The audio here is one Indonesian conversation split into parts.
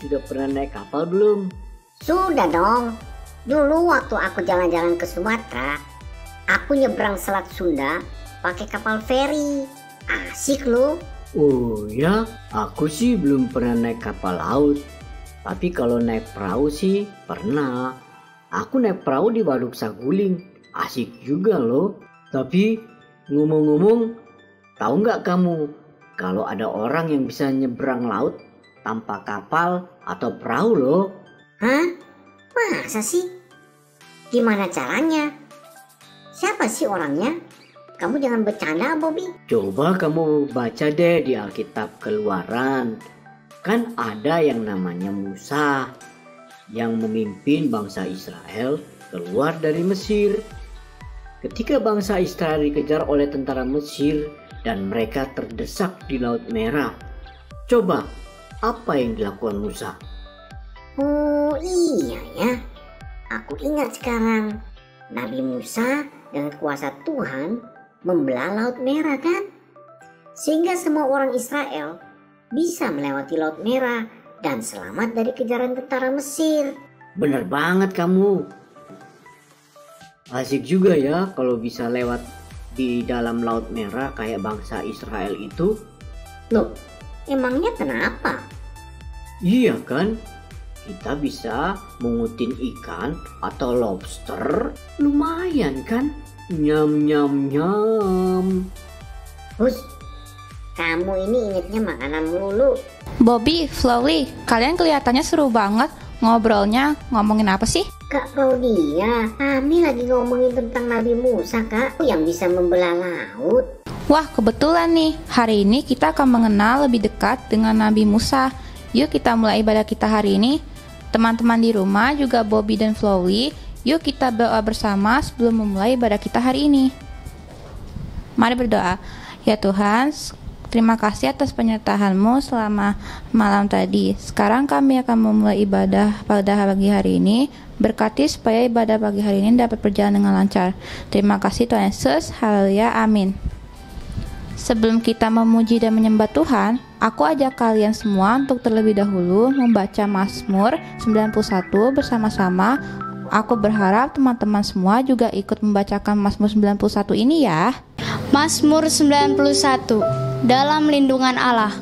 sudah pernah naik kapal belum? Sudah dong. Dulu waktu aku jalan-jalan ke Sumatera, aku nyebrang Selat Sunda pakai kapal feri. Asik loh. Oh ya, aku sih belum pernah naik kapal laut. Tapi kalau naik perahu sih pernah. Aku naik perahu di Waduk Saguling. Asik juga loh. Tapi ngomong-ngomong, tahu nggak kamu kalau ada orang yang bisa nyebrang laut tanpa kapal atau perahu loh? Hah? Masa sih? Gimana caranya? Siapa sih orangnya? Kamu jangan bercanda, Bobby. Coba kamu baca deh di Alkitab Keluaran. Kan ada yang namanya Musa yang memimpin bangsa Israel keluar dari Mesir. Ketika bangsa Israel dikejar oleh tentara Mesir dan mereka terdesak di Laut Merah. Coba, apa yang dilakukan Musa? Oh iya ya, aku ingat sekarang. Nabi Musa dengan kuasa Tuhan membelah Laut Merah kan? Sehingga semua orang Israel bisa melewati Laut Merah dan selamat dari kejaran tentara Mesir. Bener banget kamu. Asik juga ya kalau bisa lewat di dalam Laut Merah kayak bangsa Israel itu. Loh, emangnya kenapa? Iya kan? Kita bisa mengutin ikan atau lobster. Lumayan kan? Nyam nyam nyam. Hus, kamu ini ingetnya makanan melulu. Bobby, Flowly, kalian kelihatannya seru banget. Ngobrolnya ngomongin apa sih? Kak Claudia, kami lagi ngomongin tentang Nabi Musa, Kak, yang bisa membelah laut. Wah, kebetulan nih. Hari ini kita akan mengenal lebih dekat dengan Nabi Musa. Yuk kita mulai ibadah kita hari ini. Teman-teman di rumah, juga Bobby dan Flowly, yuk kita berdoa bersama sebelum memulai ibadah kita hari ini. Mari berdoa. Ya Tuhan, terima kasih atas penyertaan-Mu selama malam tadi. Sekarang kami akan memulai ibadah pada pagi hari ini. Berkati supaya ibadah pagi hari ini dapat berjalan dengan lancar. Terima kasih Tuhan Yesus. Haleluya. Amin. Sebelum kita memuji dan menyembah Tuhan, aku ajak kalian semua untuk terlebih dahulu membaca Mazmur 91 bersama-sama. Aku berharap teman-teman semua juga ikut membacakan Mazmur 91 ini ya. Mazmur 91. Dalam lindungan Allah.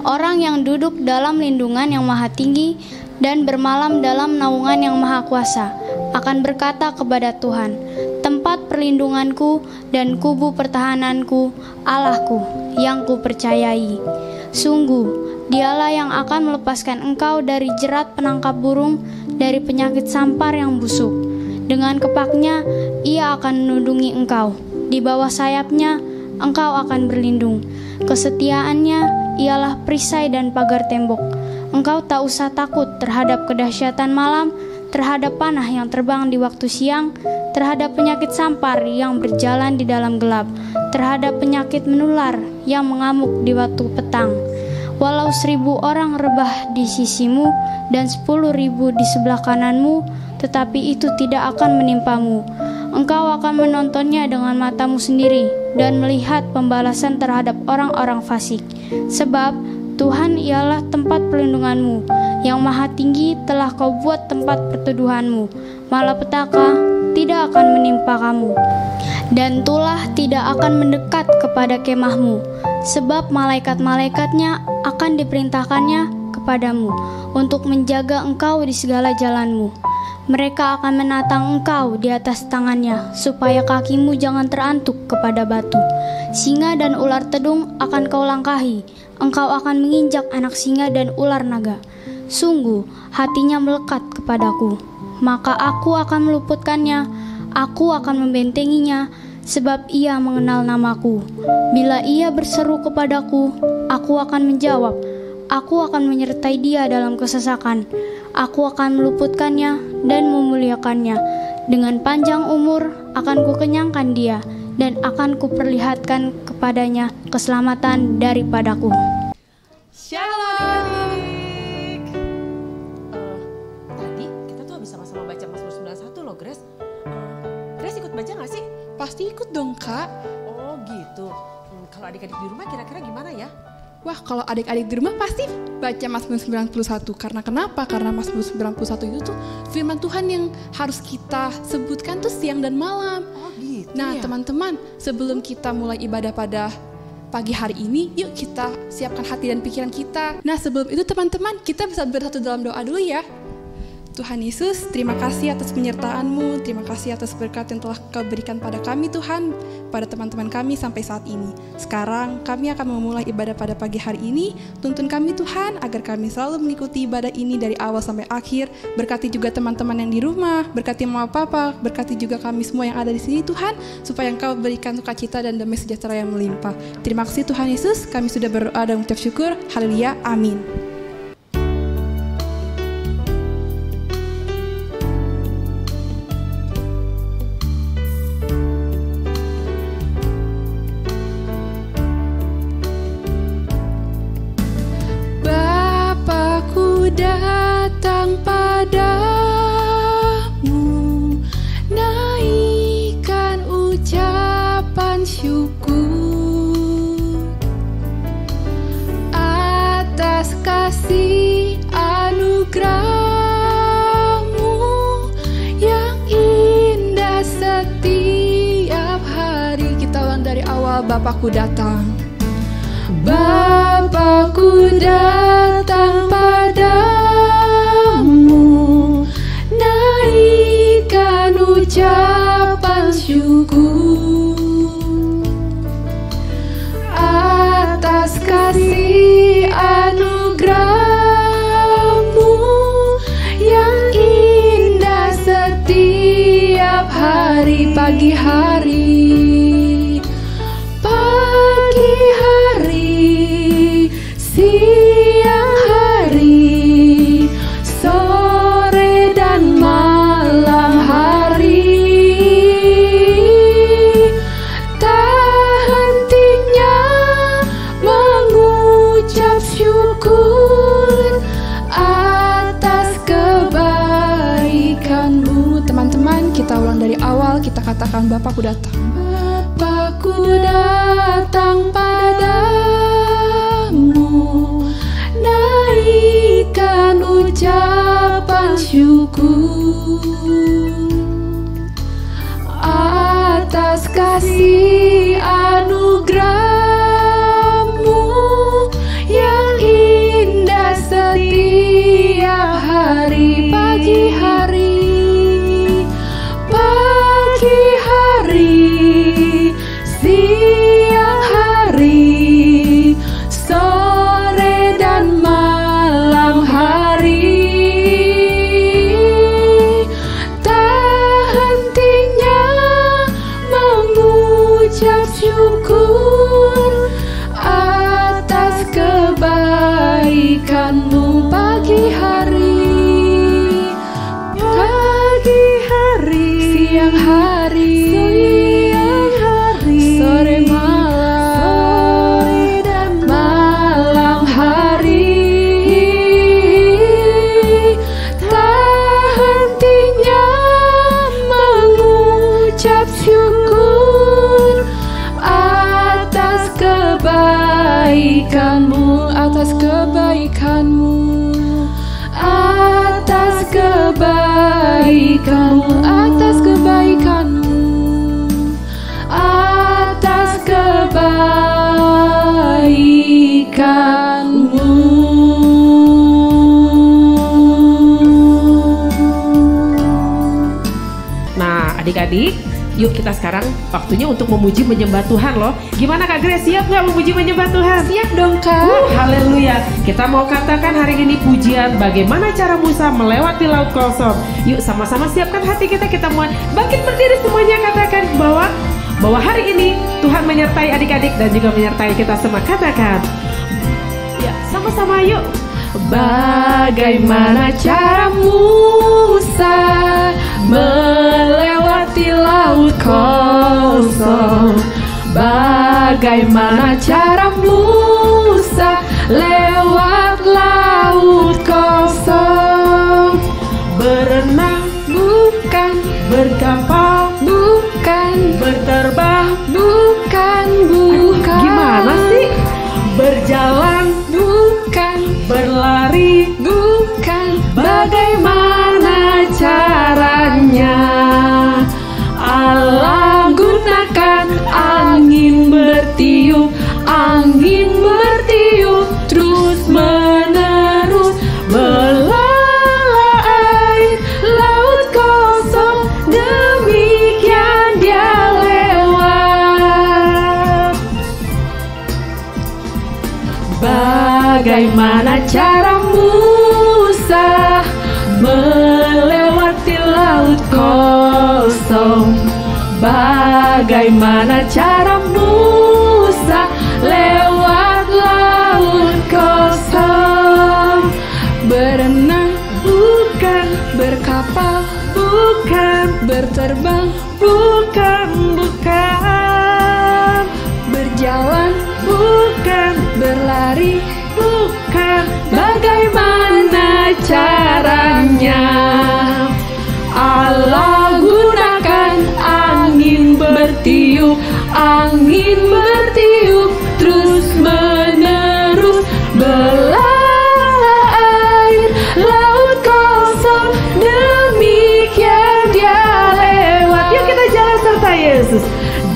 Orang yang duduk dalam lindungan yang maha tinggi dan bermalam dalam naungan yang maha kuasa akan berkata kepada Tuhan, tempat perlindunganku dan kubu pertahananku, Allahku yang kupercayai. Sungguh, dialah yang akan melepaskan engkau dari jerat penangkap burung, dari penyakit sampar yang busuk. Dengan kepaknya, ia akan menundungi engkau. Di bawah sayapnya, engkau akan berlindung. Kesetiaannya ialah perisai dan pagar tembok. Engkau tak usah takut terhadap kedahsyatan malam, terhadap panah yang terbang di waktu siang, terhadap penyakit sampar yang berjalan di dalam gelap, terhadap penyakit menular yang mengamuk di waktu petang. Walau 1000 orang rebah di sisimu dan 10.000 di sebelah kananmu, tetapi itu tidak akan menimpamu. Engkau akan menontonnya dengan matamu sendiri dan melihat pembalasan terhadap orang-orang fasik. Sebab Tuhan ialah tempat perlindunganmu, yang maha tinggi telah kau buat tempat perteduhanmu. Malapetaka tidak akan menimpa kamu, dan tulah tidak akan mendekat kepada kemahmu, sebab malaikat-malaikatnya akan diperintahkannya kepadamu untuk menjaga engkau di segala jalanmu. Mereka akan menatang engkau di atas tangannya, supaya kakimu jangan terantuk kepada batu. Singa dan ular tedung akan kau langkahi, engkau akan menginjak anak singa dan ular naga. Sungguh, hatinya melekat kepadaku, maka aku akan meluputkannya, aku akan membentenginya, sebab ia mengenal namaku. Bila ia berseru kepadaku, aku akan menjawab, aku akan menyertai dia dalam kesesakan. Aku akan meluputkannya dan memuliakannya. Dengan panjang umur akan kukenyangkan dia, dan akan kuperlihatkan kepadanya keselamatan daripadaku. Shalom. Tadi kita tuh habis sama-sama baca Mazmur 91 loh, Grace. Grace ikut baca gak sih? Pasti ikut dong, Kak. Oh gitu. Kalau adik-adik di rumah kira-kira gimana ya? Wah, kalau adik-adik di rumah pasti baca Mazmur 91. Karena kenapa? Karena Mazmur 91 itu tuh firman Tuhan yang harus kita sebutkan tuh siang dan malam. Oh gitu. Nah, ya? teman-teman, sebelum kita mulai ibadah pada pagi hari ini, yuk kita siapkan hati dan pikiran kita. Nah, sebelum itu teman-teman, kita bisa bersatu dalam doa dulu ya. Tuhan Yesus, terima kasih atas penyertaan-Mu, terima kasih atas berkat yang telah Kau berikan pada kami Tuhan, pada teman-teman kami sampai saat ini. Sekarang kami akan memulai ibadah pada pagi hari ini. Tuntun kami Tuhan, agar kami selalu mengikuti ibadah ini dari awal sampai akhir. Berkati juga teman-teman yang di rumah, berkati mama papa, berkati juga kami semua yang ada di sini Tuhan, supaya Engkau berikan sukacita dan damai sejahtera yang melimpah. Terima kasih Tuhan Yesus, kami sudah berdoa dan mengucap syukur. Haleluya, amin. Datang padamu, naikkan ucapan syukur atas kasih anugerah-Mu yang indah setiap hari. Kita ulang dari awal. Bapakku datang, Bapakku datang padamu, naikkan ucapan syukur atas kasih anugerah-Mu yang indah setiap hari. Pagi hari, pagi hari, siang hari, sore dan malam hari, tak hentinya mengucap syukur atas kebaikan-Mu. Teman-teman, kita ulang dari awal, kita katakan Bapakku datang. Bapakku datang padamu, naikkan ucapan syukur atas kasih anugerah-Mu yang indah setiap hari. Pagi hari, pagi hari, siang hari, sore dan malam hari, tak hentinya mengucap syukur atas kebaikan-Mu. Pagi hari, pagi hari, siang hari, sore malam hari, tak hentinya mengucap syukur atas kebaikan-Mu, atas kebaikan-Mu, atas kebaikan-Mu, atas kebaikan-Mu, atas kebaikan-Mu. Nah, adik-adik, yuk kita sekarang waktunya untuk memuji menyembah Tuhan loh. Gimana Kak Grace, siap nggak memuji menyembah Tuhan? Siap dong Kak. Haleluya. Kita mau katakan hari ini pujian bagaimana cara Musa melewati laut kosong. Yuk sama-sama siapkan hati kita mau bangkit berdiri semuanya, katakan bahwa hari ini Tuhan menyertai adik-adik dan juga menyertai kita semua. Katakan. Ya, sama-sama yuk. Bagaimana cara Musa melewati laut kosong? Bagaimana cara Musa lewat laut kosong? Berenang bukan, berkapal bukan, berterbang bukan. Gimana sih? Berjalan berlari, bukan bagaimana caranya. Allah gunakan angin bertiup, terus menerus belah air laut kosong, demikian dia lewat. Bagaimana cara Musa melewati laut kosong? Bagaimana cara Musa lewat laut kosong? berenang, Bukan, berkapal, bukan, berterbang, bukan, berjalan, bukan, berlari, bukan. Bagaimana caranya? Allah gunakan angin bertiup, terus menerus belah air laut kosong, demikian dia lewat. Yuk kita jalan serta Yesus.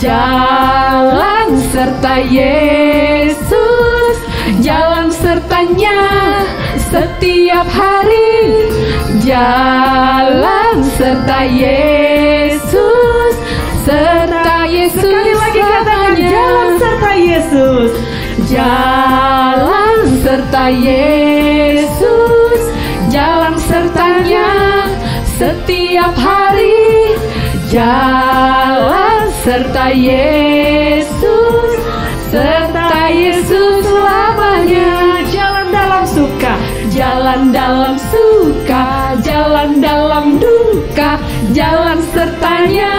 Jalan serta Yesus, jalan sertanya setiap hari. Jalan serta Yesus, Sekali lagi katakan jalan serta Yesus. Jalan serta Yesus, jalan sertanya setiap hari. Jalan serta Yesus selamanya. Jalan dalam suka, jalan dalam suka, jalan dalam duka, jalan sertanya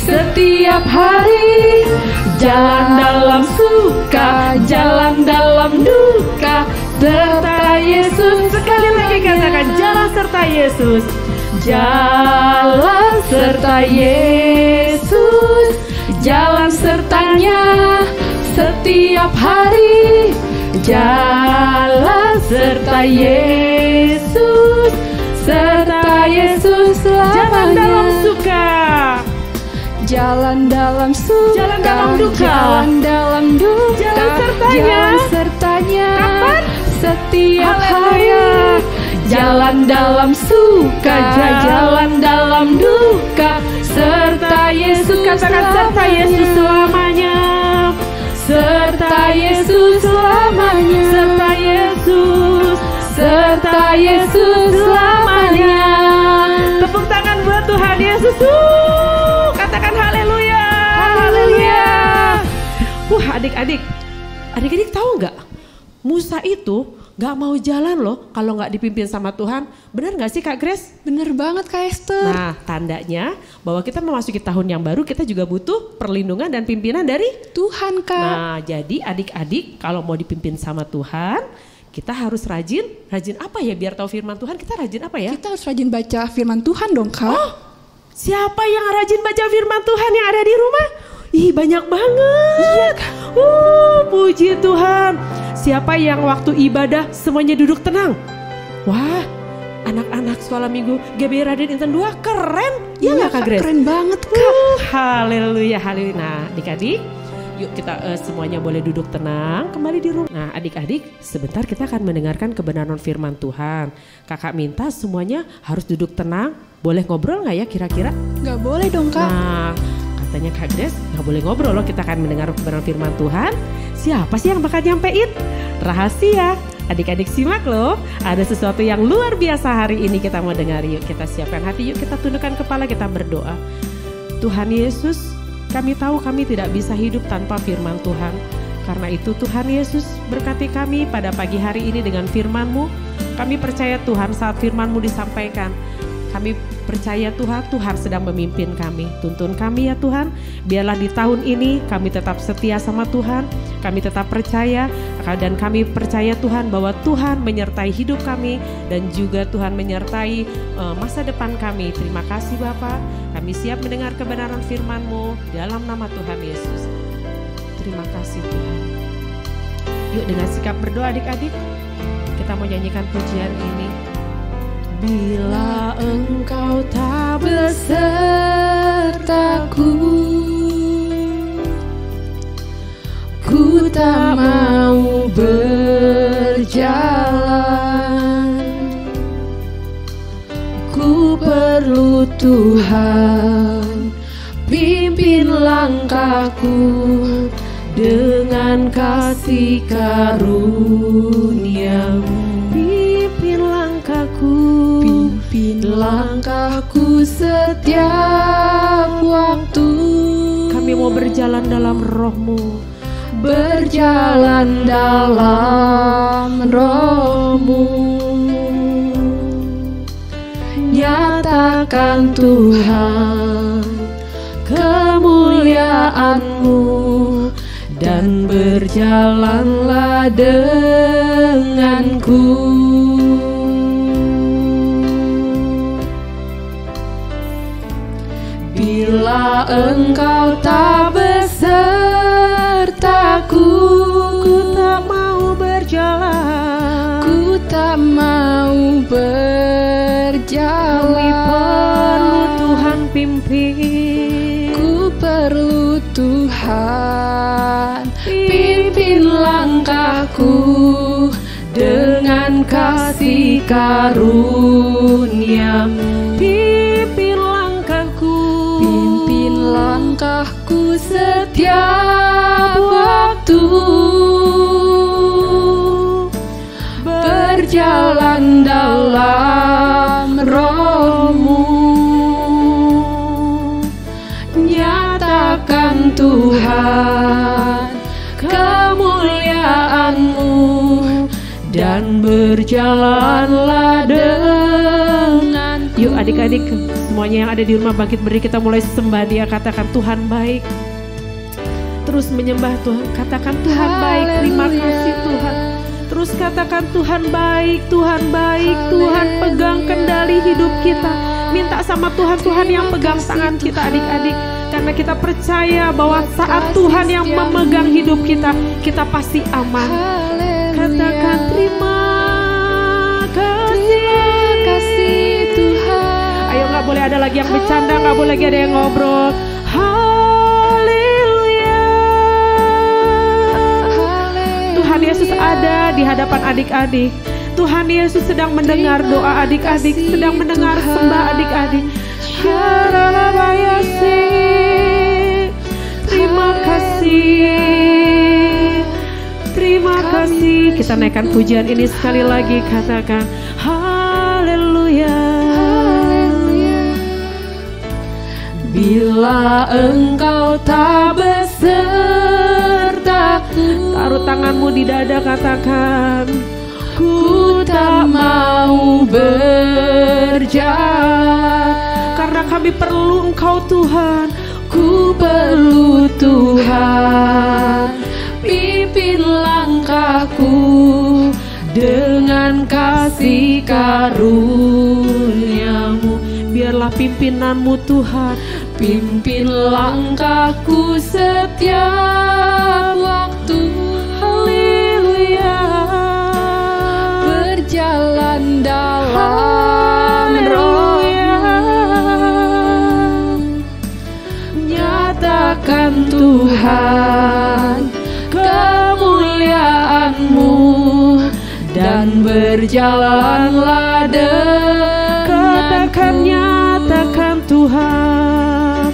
setiap hari. Jalan dalam suka, jalan dalam duka, serta Yesus. Sekali lagi katakan jalan serta Yesus. Jalan serta Yesus, jalan sertanya setiap hari. Jalan serta Yesus selamanya. Jalan dalam suka, jalan dalam suka, jalan dalam duka, jalan dalam duka, jalan sertanya. jalan sertanya Kapan? setiap Haleluya. hari. Jalan dalam suka, jalan dalam duka, serta Yesus. Katakan serta Yesus selamanya. Serta Yesus selamanya. Serta Yesus selamanya. Tepuk tangan buat Tuhan Yesus. Katakan haleluya. Haleluya. Adik-adik tahu nggak? Musa itu gak mau jalan loh kalau gak dipimpin sama Tuhan. Benar gak sih Kak Grace? Bener banget Kak Esther. Nah, tandanya bahwa kita memasuki tahun yang baru, kita juga butuh perlindungan dan pimpinan dari Tuhan Kak. Nah, jadi adik-adik kalau mau dipimpin sama Tuhan, kita harus rajin apa ya biar tahu firman Tuhan? Kita rajin apa ya? Kita harus rajin baca firman Tuhan dong Kak. Oh, siapa yang rajin baca firman Tuhan yang ada di rumah? Ih, banyak banget. Iya Kak. Puji Tuhan. Siapa yang waktu ibadah semuanya duduk tenang? Wah, anak-anak sekolah minggu GBI Raden Inten 2 keren. Iya nggak Kak Grace? Keren banget Kak. Haleluya, haleluya. Nah, adik-adik, yuk kita semuanya boleh duduk tenang kembali di rumah. Nah, adik-adik, sebentar kita akan mendengarkan kebenaran firman Tuhan. Kakak minta semuanya harus duduk tenang. Boleh ngobrol nggak ya kira-kira? Nggak boleh dong Kak. Nah, katanya Kak Grace nggak boleh ngobrol loh. Kita akan mendengar kebenaran firman Tuhan. Siapa sih yang bakal nyampein? Rahasia. Adik-adik simak loh. Ada sesuatu yang luar biasa hari ini kita mau dengar. Yuk kita siapkan hati, yuk kita tundukkan kepala, kita berdoa. Tuhan Yesus, kami tahu kami tidak bisa hidup tanpa firman Tuhan. Karena itu Tuhan Yesus berkati kami pada pagi hari ini dengan firman-Mu. Kami percaya Tuhan saat firman-Mu disampaikan. Kami percaya Tuhan sedang memimpin kami. Tuntun kami ya Tuhan. Biarlah di tahun ini kami tetap setia sama Tuhan. Kami tetap percaya dan kami percaya Tuhan bahwa Tuhan menyertai hidup kami dan juga Tuhan menyertai masa depan kami. Terima kasih Bapa. Kami siap mendengar kebenaran firman-Mu dalam nama Tuhan Yesus. Terima kasih Tuhan. Yuk dengan sikap berdoa adik-adik. Kita mau nyanyikan pujian ini. Bila Engkau tak besertaku, ku tak mau berjalan. Ku perlu Tuhan, pimpin langkahku dengan kasih karunia-Mu. Pimpin langkahku setiap waktu. Kami mau berjalan dalam Roh-Mu, berjalan dalam Roh-Mu. Nyatakan Tuhan kemuliaan-Mu, dan berjalanlah denganku. Bila Engkau tak besertaku, ku tak mau berjalan. Ku tak mau berjalan. Kami perlu Tuhan pimpin. Ku perlu Tuhan, pimpin langkahku dengan kasih karunia-Mu. Pimpin langkahku setiap waktu, berjalan dalam Roh-Mu. Nyatakan Tuhan kemuliaan-Mu, dan berjalanlah dengan. Yuk adik-adik semuanya yang ada di rumah bangkit berdiri, kita mulai sembah Dia. Katakan Tuhan baik. Terus menyembah Tuhan, katakan Tuhan baik. Terima kasih Tuhan. Terus katakan Tuhan baik, Tuhan baik. Tuhan pegang kendali hidup kita. Minta sama Tuhan, Tuhan yang pegang tangan kita adik-adik. Karena kita percaya bahwa saat Tuhan yang memegang hidup kita, kita pasti aman. Katakan terima kasih Tuhan. Ayo, gak boleh ada lagi yang bercanda, gak boleh lagi ada yang ngobrol. Haleluya. Tuhan Yesus ada di hadapan adik-adik. Tuhan Yesus sedang mendengar doa adik-adik, sedang mendengar sembah adik-adik. Terima kasih. Terima kasih. Kita naikkan pujian ini sekali lagi. Katakan haleluya. Bila Engkau tak besertaku, taruh tanganmu di dada, katakan ku tak mau berjalan. Karena kami perlu Engkau Tuhan. Ku perlu Tuhan, pimpin langkahku dengan kasih karunia-Mu. Biarlah pimpinanmu Tuhan, pimpin langkahku setiap waktu. Haleluya. Berjalan dalam Roh-Mu. Nyatakan Tuhan kemuliaan-Mu, dan berjalanlah katakan nyatakan Tuhan,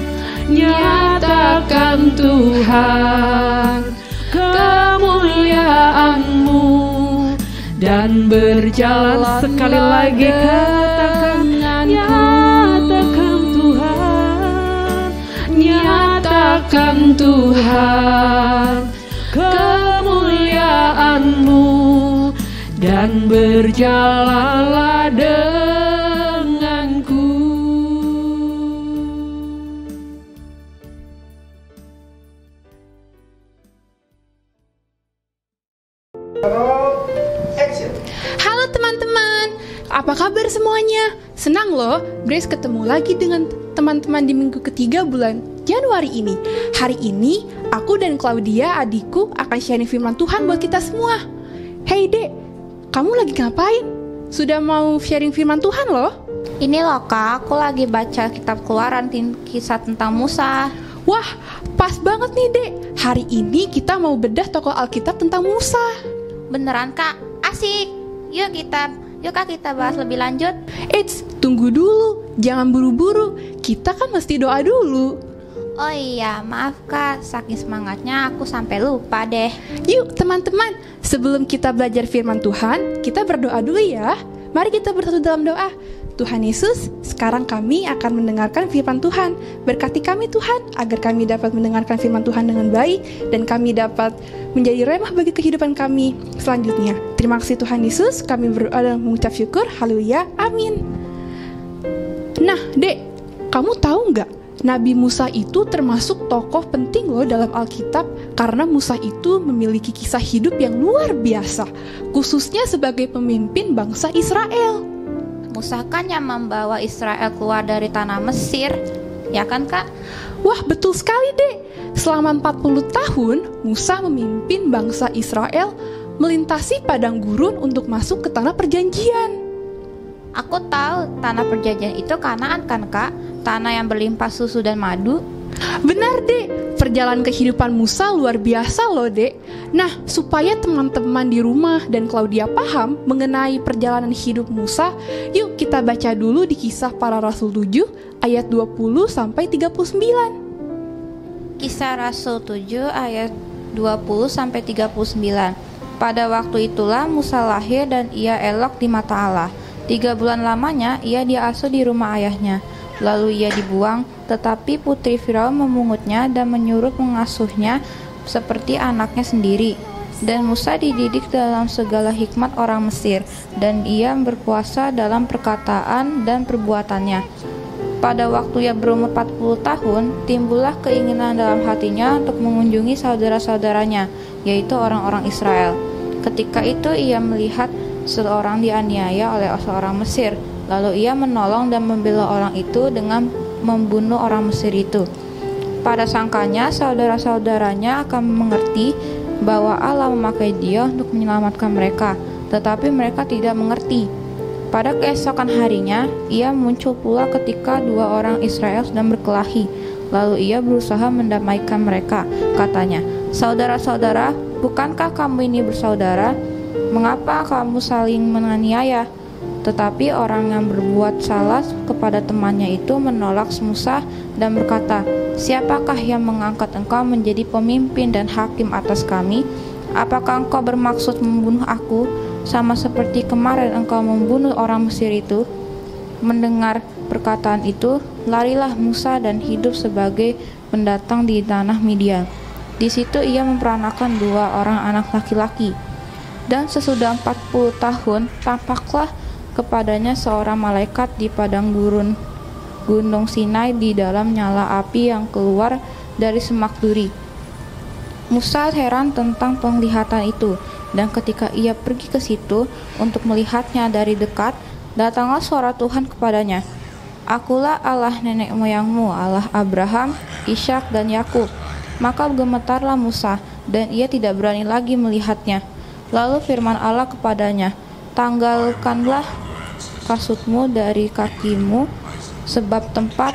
nyatakan Tuhan kemuliaan-Mu, dan berjalan. Sekali lagi katakan nyatakan Tuhan, nyatakan Tuhan kemuliaan-Mu, dan berjalanlah denganku. Halo teman-teman, apa kabar semuanya? Senang loh, Grace ketemu lagi dengan teman-teman di minggu ketiga bulan Januari ini. Hari ini, aku dan Claudia, adikku, akan sharing firman Tuhan buat kita semua. Hey Dek, kamu lagi ngapain? Sudah mau sharing firman Tuhan loh. Ini loh Kak, aku lagi baca kitab Keluaran, kisah tentang Musa. Wah, pas banget nih Dek. Hari ini kita mau bedah tokoh Alkitab tentang Musa. Beneran Kak? Asik. Yuk Kak, kita bahas lebih lanjut. Eits, tunggu dulu. Jangan buru-buru. Kita kan mesti doa dulu. Oh iya, maaf Kak, saking semangatnya aku sampai lupa deh. Yuk teman-teman, sebelum kita belajar firman Tuhan, kita berdoa dulu ya. Mari kita bersatu dalam doa. Tuhan Yesus, sekarang kami akan mendengarkan firman Tuhan. Berkati kami Tuhan, agar kami dapat mendengarkan firman Tuhan dengan baik, dan kami dapat menjadi remah bagi kehidupan kami selanjutnya. Terima kasih Tuhan Yesus, kami berdoa dan mengucap syukur. Haleluya, amin. Nah Dek, kamu tahu nggak? Nabi Musa itu termasuk tokoh penting loh dalam Alkitab, karena Musa itu memiliki kisah hidup yang luar biasa, khususnya sebagai pemimpin bangsa Israel. Musa kan yang membawa Israel keluar dari tanah Mesir, ya kan Kak? Wah, betul sekali Dek. Selama 40 tahun, Musa memimpin bangsa Israel melintasi padang gurun untuk masuk ke tanah perjanjian. Aku tahu tanah perjanjian itu Kanaan kan Kak? Tanah yang berlimpah susu dan madu. Benar Dek, perjalanan kehidupan Musa luar biasa loh Dek. Nah, supaya teman-teman di rumah dan Claudia paham mengenai perjalanan hidup Musa, yuk kita baca dulu di Kisah Para Rasul 7 ayat 20 sampai 39. Kisah Rasul 7 ayat 20 sampai 39. Pada waktu itulah Musa lahir dan ia elok di mata Allah. 3 bulan lamanya ia diasuh di rumah ayahnya. Lalu ia dibuang, tetapi putri Firaun memungutnya dan menyuruh mengasuhnya seperti anaknya sendiri. Dan Musa dididik dalam segala hikmat orang Mesir, dan ia berkuasa dalam perkataan dan perbuatannya. Pada waktu ia berumur 40 tahun, timbullah keinginan dalam hatinya untuk mengunjungi saudara-saudaranya, yaitu orang-orang Israel. Ketika itu ia melihat seorang dianiaya oleh seorang Mesir. Lalu ia menolong dan membela orang itu dengan membunuh orang Mesir itu. Pada sangkanya saudara-saudaranya akan mengerti bahwa Allah memakai dia untuk menyelamatkan mereka, tetapi mereka tidak mengerti. Pada keesokan harinya, ia muncul pula ketika 2 orang Israel sedang berkelahi. Lalu ia berusaha mendamaikan mereka. Katanya, "Saudara-saudara, bukankah kamu ini bersaudara? Mengapa kamu saling menganiaya?" Tetapi orang yang berbuat salah kepada temannya itu menolak Musa dan berkata, "Siapakah yang mengangkat engkau menjadi pemimpin dan hakim atas kami? Apakah engkau bermaksud membunuh aku, sama seperti kemarin engkau membunuh orang Mesir itu?" Mendengar perkataan itu, larilah Musa dan hidup sebagai pendatang di tanah Midian. Di situ ia memperanakan 2 orang anak laki-laki. Dan sesudah 40 tahun, tampaklah kepadanya seorang malaikat di padang gurun Gunung Sinai di dalam nyala api yang keluar dari semak duri. Musa heran tentang penglihatan itu, dan ketika ia pergi ke situ untuk melihatnya dari dekat, datanglah suara Tuhan kepadanya. "Akulah Allah nenek moyangmu, Allah Abraham, Ishak dan Yakub." Maka gemetarlah Musa, dan ia tidak berani lagi melihatnya. Lalu firman Allah kepadanya, "Tanggalkanlah kasutmu dari kakimu, sebab tempat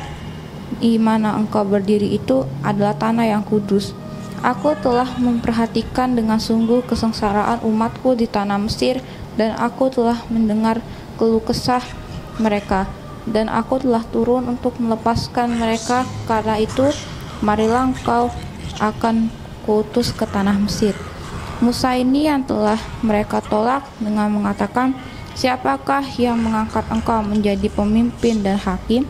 di mana engkau berdiri itu adalah tanah yang kudus. Aku telah memperhatikan dengan sungguh kesengsaraan umatku di tanah Mesir, dan aku telah mendengar keluh kesah mereka, dan aku telah turun untuk melepaskan mereka. Karena itu, marilah engkau akan kuutus ke tanah Mesir." Musa ini yang telah mereka tolak dengan mengatakan, "Siapakah yang mengangkat engkau menjadi pemimpin dan hakim?"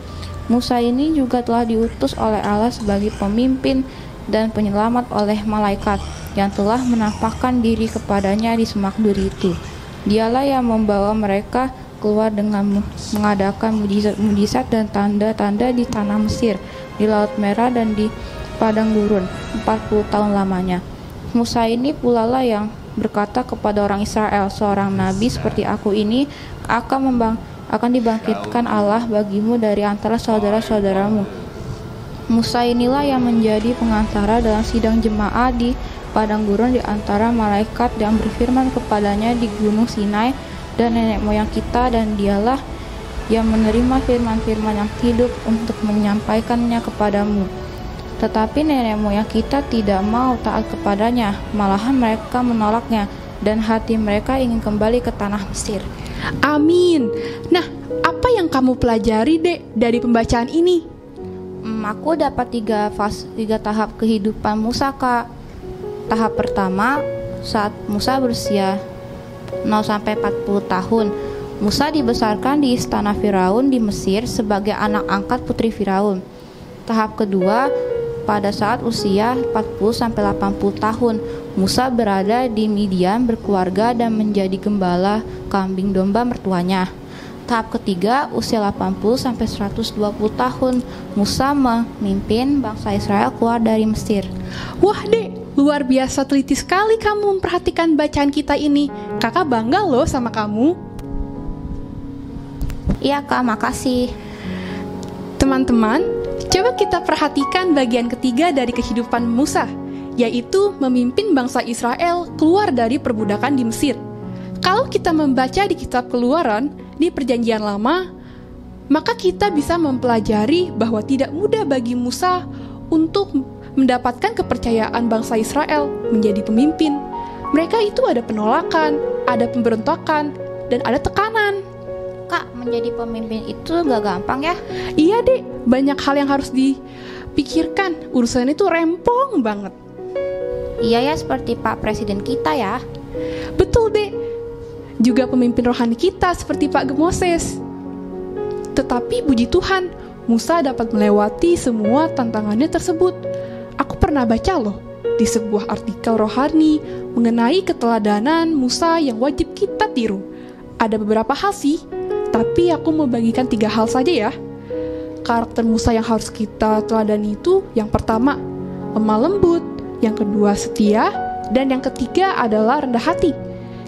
Musa ini juga telah diutus oleh Allah sebagai pemimpin dan penyelamat oleh malaikat yang telah menampakkan diri kepadanya di semak duri itu. Dialah yang membawa mereka keluar dengan mengadakan mujizat dan tanda-tanda di tanah Mesir, di Laut Merah dan di padang gurun 40 tahun lamanya. Musa ini pula lah yang berkata kepada orang Israel, "Seorang nabi seperti aku ini akan dibangkitkan Allah bagimu dari antara saudara-saudaramu. Musa inilah yang menjadi pengantara dalam sidang jemaat di padang gurun di antara malaikat yang berfirman kepadanya di gunung Sinai dan nenek moyang kita, dan dialah yang menerima firman-firman yang hidup untuk menyampaikannya kepadamu. Tetapi nenek moyang kita tidak mau taat kepadanya, malahan mereka menolaknya, dan hati mereka ingin kembali ke tanah Mesir. Amin. Nah, apa yang kamu pelajari, Dek, dari pembacaan ini? Aku dapat tiga tahap kehidupan Musa, Kak. Tahap pertama, saat Musa berusia 0-40 tahun. Musa dibesarkan di istana Firaun di Mesir sebagai anak angkat putri Firaun. Tahap kedua, pada saat usia 40-80 tahun, Musa berada di Midian berkeluarga dan menjadi gembala kambing domba mertuanya. Tahap ketiga, usia 80-120 tahun, Musa memimpin bangsa Israel keluar dari Mesir. Wah, Dek, luar biasa teliti sekali kamu memperhatikan bacaan kita ini. Kakak bangga loh sama kamu. Iya, Kak, makasih. Teman-teman, coba kita perhatikan bagian ketiga dari kehidupan Musa, yaitu memimpin bangsa Israel keluar dari perbudakan di Mesir. Kalau kita membaca di kitab Keluaran di Perjanjian Lama, maka kita bisa mempelajari bahwa tidak mudah bagi Musa untuk mendapatkan kepercayaan bangsa Israel menjadi pemimpin. Mereka itu ada penolakan, ada pemberontakan, dan ada tekanan. Kak, menjadi pemimpin itu gak gampang ya? Iya, Dek, banyak hal yang harus dipikirkan. Urusan itu rempong banget. Iya ya, seperti Pak Presiden kita ya. Betul, Dek. Juga pemimpin rohani kita seperti Pak Moses. Tetapi puji Tuhan, Musa dapat melewati semua tantangannya tersebut. Aku pernah baca loh di sebuah artikel rohani mengenai keteladanan Musa yang wajib kita tiru. Ada beberapa hal sih, tapi aku mau bagikan 3 hal saja ya. Karakter Musa yang harus kita teladani itu, yang pertama, lemah lembut, yang kedua, setia, dan yang ketiga adalah rendah hati.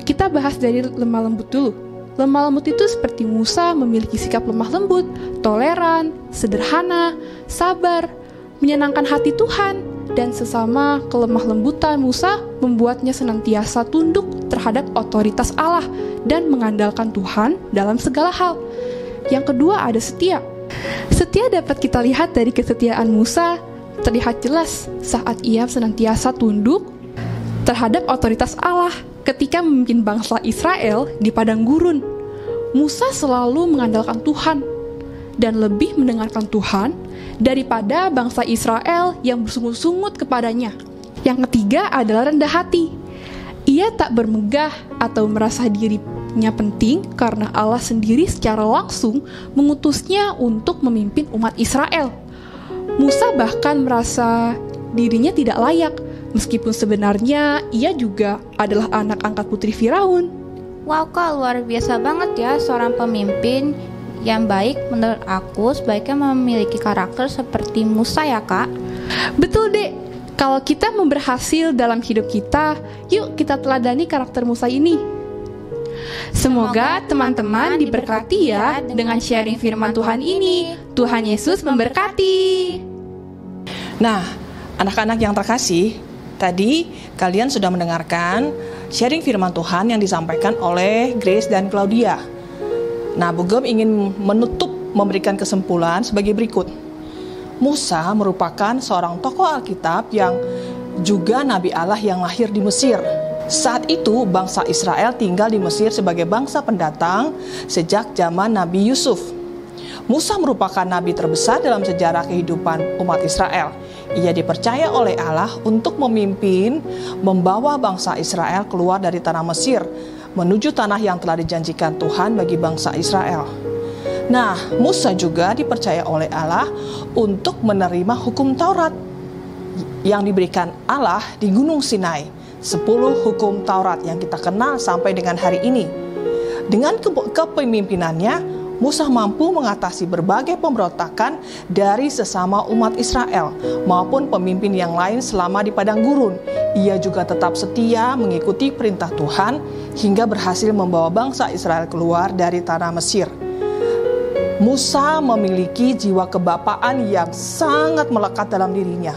Kita bahas dari lemah lembut dulu. Lemah lembut itu seperti Musa memiliki sikap lemah lembut, toleran, sederhana, sabar, menyenangkan hati Tuhan, dan sesama kelemah lembutan Musa membuatnya senantiasa tunduk terhadap otoritas Allah dan mengandalkan Tuhan dalam segala hal. Yang kedua ada setia. Setia dapat kita lihat dari kesetiaan Musa terlihat jelas saat ia senantiasa tunduk terhadap otoritas Allah. Ketika memimpin bangsa Israel di padang gurun, Musa selalu mengandalkan Tuhan dan lebih mendengarkan Tuhan daripada bangsa Israel yang bersungut-sungut kepadanya. Yang ketiga adalah rendah hati. Ia tak bermegah atau merasa dirinya penting karena Allah sendiri secara langsung mengutusnya untuk memimpin umat Israel. Musa bahkan merasa dirinya tidak layak, meskipun sebenarnya ia juga adalah anak angkat putri Firaun. Wow, Kak, luar biasa banget ya seorang pemimpin yang baik. Menurut aku sebaiknya memiliki karakter seperti Musa ya, Kak. Betul, Dek. Kalau kita mau berhasil dalam hidup kita, yuk kita teladani karakter Musa ini. Semoga teman-teman diberkati ya dengan sharing firman Tuhan ini. Tuhan Yesus memberkati. Nah, anak-anak yang terkasih, tadi kalian sudah mendengarkan sharing firman Tuhan yang disampaikan oleh Grace dan Claudia. Nah, Bu Gem ingin memberikan kesimpulan sebagai berikut. Musa merupakan seorang tokoh Alkitab yang juga Nabi Allah yang lahir di Mesir. Saat itu bangsa Israel tinggal di Mesir sebagai bangsa pendatang sejak zaman Nabi Yusuf. Musa merupakan nabi terbesar dalam sejarah kehidupan umat Israel. Ia dipercaya oleh Allah untuk membawa bangsa Israel keluar dari tanah Mesir menuju tanah yang telah dijanjikan Tuhan bagi bangsa Israel. Nah, Musa juga dipercaya oleh Allah untuk menerima hukum Taurat yang diberikan Allah di Gunung Sinai, 10 hukum Taurat yang kita kenal sampai dengan hari ini. Dengan kepemimpinannya, Musa mampu mengatasi berbagai pemberontakan dari sesama umat Israel maupun pemimpin yang lain selama di padang gurun. Ia juga tetap setia mengikuti perintah Tuhan hingga berhasil membawa bangsa Israel keluar dari tanah Mesir. Musa memiliki jiwa kebapaan yang sangat melekat dalam dirinya.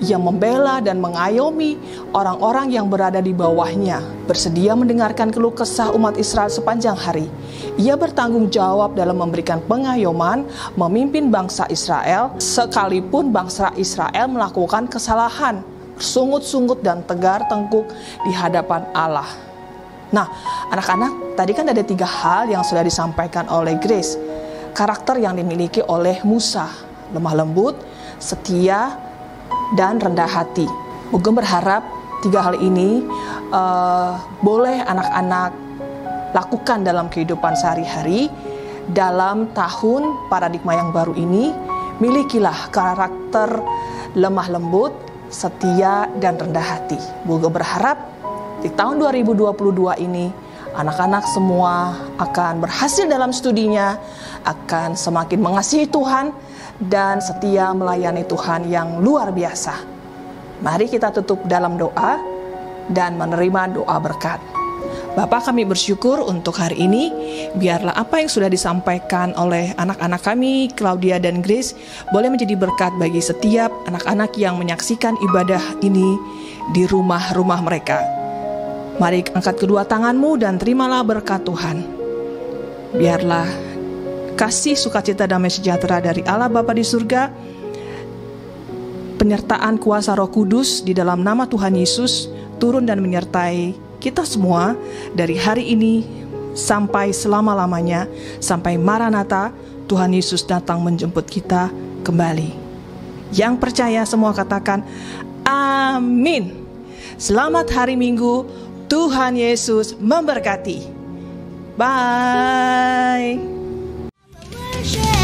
Ia membela dan mengayomi orang-orang yang berada di bawahnya, bersedia mendengarkan keluh kesah umat Israel sepanjang hari. Ia bertanggung jawab dalam memberikan pengayoman, memimpin bangsa Israel, sekalipun bangsa Israel melakukan kesalahan, bersungut-sungut dan tegar tengkuk di hadapan Allah. Nah, anak-anak, tadi kan ada 3 hal yang sudah disampaikan oleh Grace. Karakter yang dimiliki oleh Musa, lemah lembut, setia, dan rendah hati. Bugem berharap 3 hal ini boleh anak-anak lakukan dalam kehidupan sehari-hari. Dalam tahun paradigma yang baru ini, milikilah karakter lemah lembut, setia, dan rendah hati. Bugem berharap di tahun 2022 ini anak-anak semua akan berhasil dalam studinya, akan semakin mengasihi Tuhan, dan setia melayani Tuhan yang luar biasa. Mari kita tutup dalam doa dan menerima doa berkat. Bapa, kami bersyukur untuk hari ini. Biarlah apa yang sudah disampaikan oleh anak-anak kami, Claudia dan Grace, boleh menjadi berkat bagi setiap anak-anak yang menyaksikan ibadah ini di rumah-rumah mereka. Mari angkat kedua tanganmu dan terimalah berkat Tuhan. Biarlah kasih, sukacita, damai sejahtera dari Allah Bapa di surga, penyertaan kuasa Roh Kudus di dalam nama Tuhan Yesus turun dan menyertai kita semua dari hari ini sampai selama-lamanya, sampai Maranatha, Tuhan Yesus datang menjemput kita kembali. Yang percaya semua katakan amin. Selamat hari Minggu, Tuhan Yesus memberkati. Bye. Share.